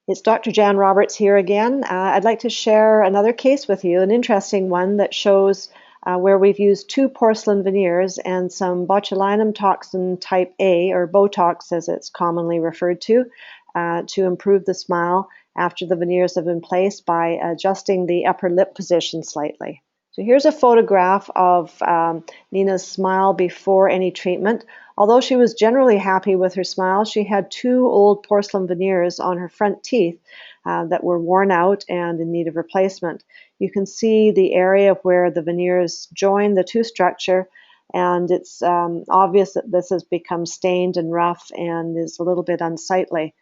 It's Dr. Jan Roberts here again. I'd like to share another case with you, an interesting one that shows where we've used 2 porcelain veneers and some botulinum toxin type A, or Botox as it's commonly referred to improve the smile after the veneers have been placed by adjusting the upper lip position slightly. So here's a photograph of Nina's smile before any treatment. Although she was generally happy with her smile, she had 2 old porcelain veneers on her front teeth that were worn out and in need of replacement. You can see the area where the veneers join the tooth structure, and it's obvious that this has become stained and rough and is a little bit unsightly.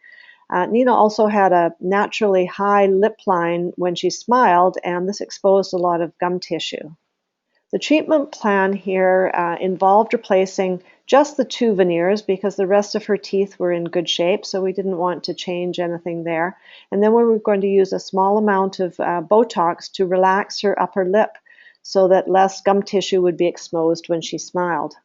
Nina also had a naturally high lip line when she smiled, and this exposed a lot of gum tissue. The treatment plan here involved replacing just the 2 veneers because the rest of her teeth were in good shape, so we didn't want to change anything there. And then we were going to use a small amount of Botox to relax her upper lip so that less gum tissue would be exposed when she smiled.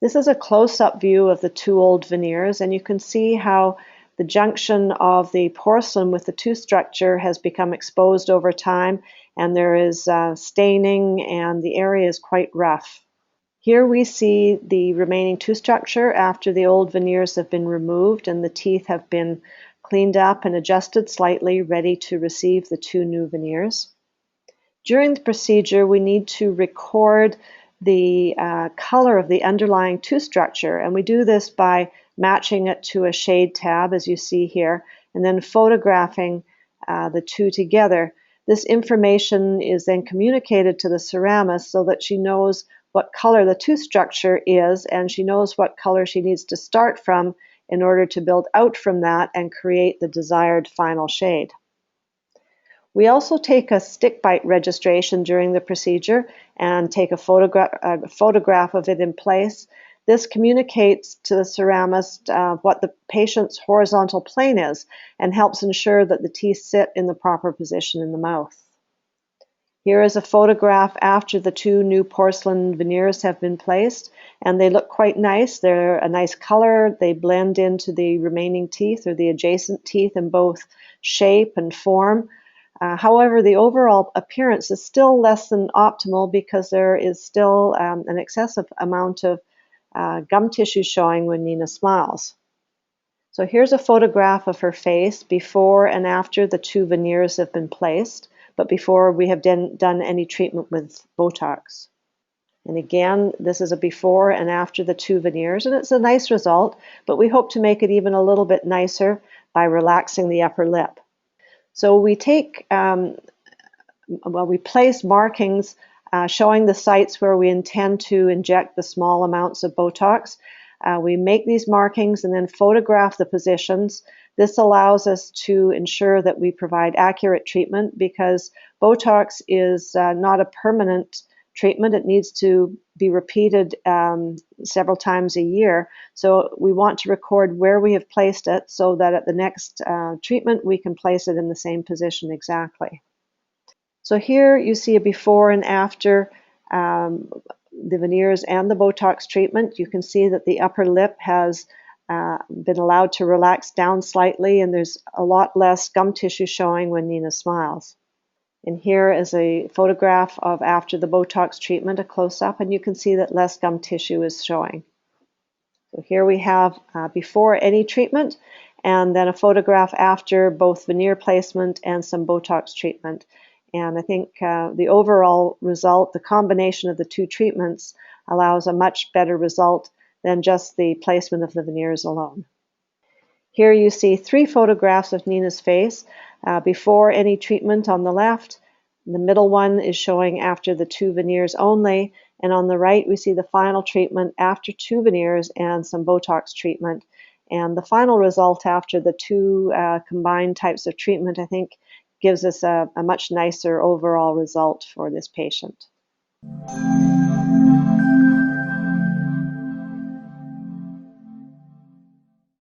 This is a close-up view of the 2 old veneers, and you can see how the junction of the porcelain with the tooth structure has become exposed over time, and there is staining, and the area is quite rough. Here we see the remaining tooth structure after the old veneers have been removed and the teeth have been cleaned up and adjusted slightly, ready to receive the 2 new veneers. During the procedure, we need to record the color of the underlying tooth structure, and we do this by matching it to a shade tab, as you see here, and then photographing the 2 together. This information is then communicated to the ceramist so that she knows what color the tooth structure is, and she knows what color she needs to start from in order to build out from that and create the desired final shade. We also take a stick bite registration during the procedure and take a photograph of it in place. This communicates to the ceramist what the patient's horizontal plane is and helps ensure that the teeth sit in the proper position in the mouth. Here is a photograph after the 2 new porcelain veneers have been placed, and they look quite nice. They're a nice color. They blend into the remaining teeth or the adjacent teeth in both shape and form. However, the overall appearance is still less than optimal because there is still an excessive amount of gum tissue showing when Nina smiles. So here's a photograph of her face before and after the 2 veneers have been placed, but before we have done any treatment with Botox. And again, this is a before and after the 2 veneers, and it's a nice result, but we hope to make it even a little bit nicer by relaxing the upper lip. So we take, we place markings showing the sites where we intend to inject the small amounts of Botox. We make these markings and then photograph the positions. This allows us to ensure that we provide accurate treatment because Botox is not a permanent treatment. It needs to be repeated several times a year. So we want to record where we have placed it so that at the next treatment we can place it in the same position exactly. So here you see a before and after the veneers and the Botox treatment. You can see that the upper lip has been allowed to relax down slightly, and there's a lot less gum tissue showing when Nina smiles. And here is a photograph of after the Botox treatment, a close-up, and you can see that less gum tissue is showing. So here we have before any treatment, and then a photograph after both veneer placement and some Botox treatment. And I think the overall result, the combination of the 2 treatments, allows a much better result than just the placement of the veneers alone. Here you see 3 photographs of Nina's face before any treatment on the left. The middle one is showing after the 2 veneers only, and on the right we see the final treatment after 2 veneers and some Botox treatment. And the final result after the 2 combined types of treatment, I think, gives us a much nicer overall result for this patient.